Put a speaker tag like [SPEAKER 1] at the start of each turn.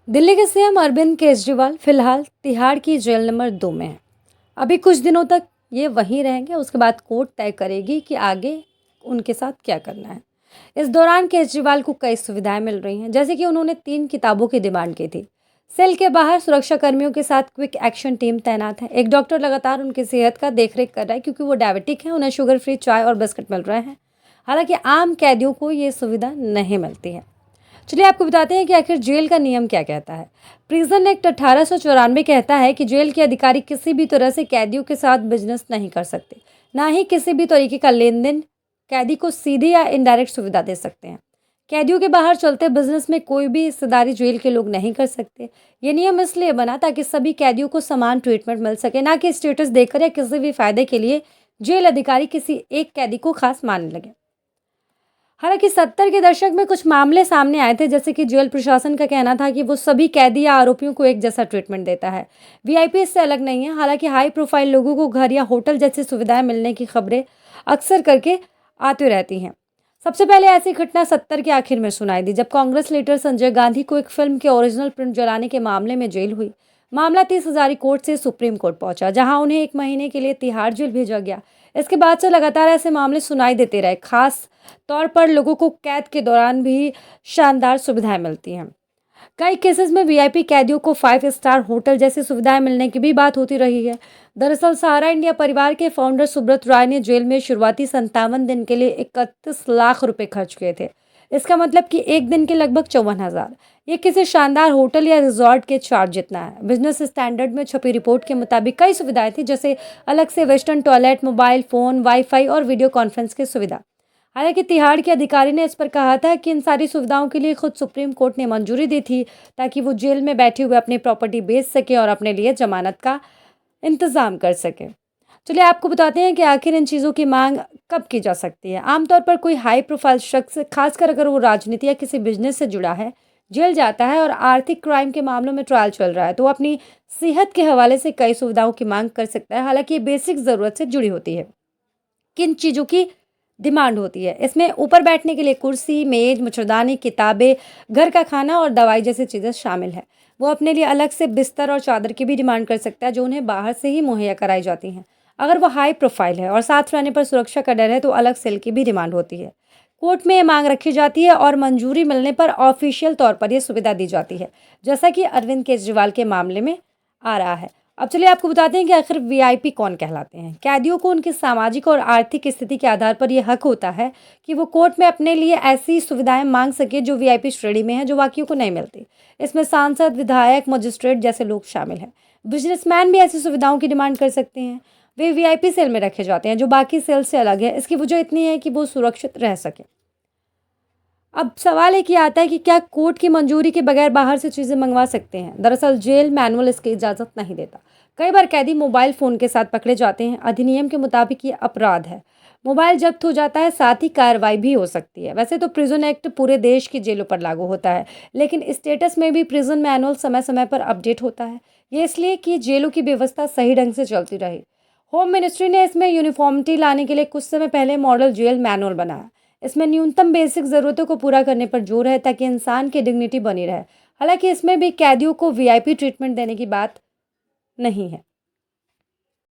[SPEAKER 1] दिल्ली के सीएम अरविंद केजरीवाल फिलहाल तिहाड़ की जेल नंबर 2 में हैं। अभी कुछ दिनों तक ये वहीं रहेंगे, उसके बाद कोर्ट तय करेगी कि आगे उनके साथ क्या करना है। इस दौरान केजरीवाल को कई सुविधाएं मिल रही हैं, जैसे कि उन्होंने 3 किताबों की डिमांड की थी। सेल के बाहर सुरक्षा कर्मियों के साथ क्विक एक्शन टीम तैनात है। एक डॉक्टर लगातार उनकी सेहत का देखरेख कर रहा है, क्योंकि वो डायबिटिक है। उन्हें शुगर फ्री चाय और बिस्किट मिल रहे हैं। हालांकि आम कैदियों को ये सुविधा नहीं मिलती है। चलिए आपको बताते हैं कि आखिर जेल का नियम क्या कहता है। प्रिजन एक्ट 1894 कहता है कि जेल के अधिकारी किसी भी तरह से कैदियों के साथ बिजनेस नहीं कर सकते, ना ही किसी भी तरीके का लेन देन कैदी को सीधी या इनडायरेक्ट सुविधा दे सकते हैं। कैदियों के बाहर चलते बिजनेस में कोई भी हिस्सेदारी जेल के लोग नहीं कर सकते। ये नियम इसलिए बना ताकि सभी कैदियों को समान ट्रीटमेंट मिल सके, ना कि स्टेटस देकर या किसी भी फायदे के लिए जेल अधिकारी किसी एक कैदी को खास मानने लगे। हालांकि 70 के दशक में कुछ मामले सामने आए थे, जैसे कि जेल प्रशासन का कहना था कि वो सभी कैदी या आरोपियों को एक जैसा ट्रीटमेंट देता है। वीआईपी इससे अलग नहीं है। हालांकि हाई प्रोफाइल लोगों को घर या होटल जैसी सुविधाएं मिलने की खबरें अक्सर करके आती रहती हैं। सबसे पहले ऐसी घटना 70 के आखिर में सुनाई दी, जब कांग्रेस लीडर संजय गांधी को एक फिल्म के ओरिजिनल प्रिंट जलाने के मामले में जेल हुई। मामला 30 हजारी कोर्ट से सुप्रीम कोर्ट पहुंचा, जहां उन्हें 1 महीने के लिए तिहाड़ जेल भेजा गया। इसके बाद से लगातार ऐसे मामले सुनाई देते रहे। खास तौर पर लोगों को कैद के दौरान भी शानदार सुविधाएं मिलती हैं। कई केसेस में वीआईपी कैदियों को 5 स्टार होटल जैसी सुविधाएं मिलने की भी बात होती रही है। दरअसल सहारा इंडिया परिवार के फाउंडर सुब्रत राय ने जेल में शुरुआती 57 दिन के लिए 31 लाख रुपए खर्च किए थे। इसका मतलब कि एक दिन के लगभग 54,000। ये किसी शानदार होटल या रिजॉर्ट के चार्ज जितना है। बिजनेस स्टैंडर्ड में छपी रिपोर्ट के मुताबिक कई सुविधाएं थी, जैसे अलग से western toilet, mobile phone, wifi और वीडियो कॉन्फ्रेंस की सुविधा। हालांकि तिहाड़ के अधिकारी ने इस पर कहा था कि इन सारी सुविधाओं के लिए खुद सुप्रीम कोर्ट ने मंजूरी दी थी, ताकि वो जेल में बैठे हुए अपनी प्रॉपर्टी बेच सके और अपने लिए जमानत का इंतजाम कर सके। चलिए आपको बताते हैं कि आखिर इन चीज़ों की मांग कब की जा सकती है। आमतौर पर कोई हाई प्रोफाइल शख्स, खासकर अगर वो राजनीति या किसी बिजनेस से जुड़ा है, जेल जाता है और आर्थिक क्राइम के मामलों में ट्रायल चल रहा है, तो वो अपनी सेहत के हवाले से कई सुविधाओं की मांग कर सकता है। हालांकि ये बेसिक ज़रूरत से जुड़ी होती है। किन चीज़ों की डिमांड होती है? इसमें ऊपर बैठने के लिए कुर्सी, मेज, मच्छरदानी, किताबें, घर का खाना और दवाई जैसी चीज़ें शामिल है। वो अपने लिए अलग से बिस्तर और चादर की भी डिमांड कर सकता है, जो उन्हें बाहर से ही मुहैया कराई जाती हैं। अगर वो हाई प्रोफाइल है और साथ रहने पर सुरक्षा का डर है, तो अलग सेल की भी डिमांड होती है। कोर्ट में ये मांग रखी जाती है और मंजूरी मिलने पर ऑफिशियल तौर पर यह सुविधा दी जाती है, जैसा कि अरविंद केजरीवाल के मामले में आ रहा है। अब चलिए आपको बताते हैं कि आखिर वीआईपी कौन कहलाते हैं। कैदियों को उनकी सामाजिक और आर्थिक स्थिति के आधार पर यह हक होता है कि वो कोर्ट में अपने लिए ऐसी सुविधाएं मांग सके जो वीआईपी श्रेणी में है, जो बाकियों को नहीं मिलती। इसमें सांसद, विधायक, मजिस्ट्रेट जैसे लोग शामिल हैं। बिजनेसमैन भी ऐसी सुविधाओं की डिमांड कर सकते हैं। वे वीआईपी सेल में रखे जाते हैं, जो बाकी सेल से अलग है। इसकी वजह इतनी है कि वो सुरक्षित रह सके। अब सवाल एक ये आता है कि क्या कोर्ट की मंजूरी के बगैर बाहर से चीज़ें मंगवा सकते हैं? दरअसल जेल मैनुअल इसकी इजाज़त नहीं देता। कई बार कैदी मोबाइल फ़ोन के साथ पकड़े जाते हैं। अधिनियम के मुताबिक ये अपराध है। मोबाइल जब्त हो जाता है, साथ ही कार्रवाई भी हो सकती है। वैसे तो प्रिजन एक्ट पूरे देश की जेलों पर लागू होता है, लेकिन स्टेटस में भी प्रिजन मैनुअल समय समय पर अपडेट होता है। ये इसलिए कि जेलों की व्यवस्था सही ढंग से चलती रहे। होम मिनिस्ट्री ने इसमें यूनिफॉर्मिटी लाने के लिए कुछ समय पहले मॉडल जेल मैनुअल बनाया। इसमें न्यूनतम बेसिक ज़रूरतों को पूरा करने पर जोर है, ताकि इंसान की डिग्निटी बनी रहे। हालांकि इसमें भी कैदियों को वीआईपी ट्रीटमेंट देने की बात नहीं है।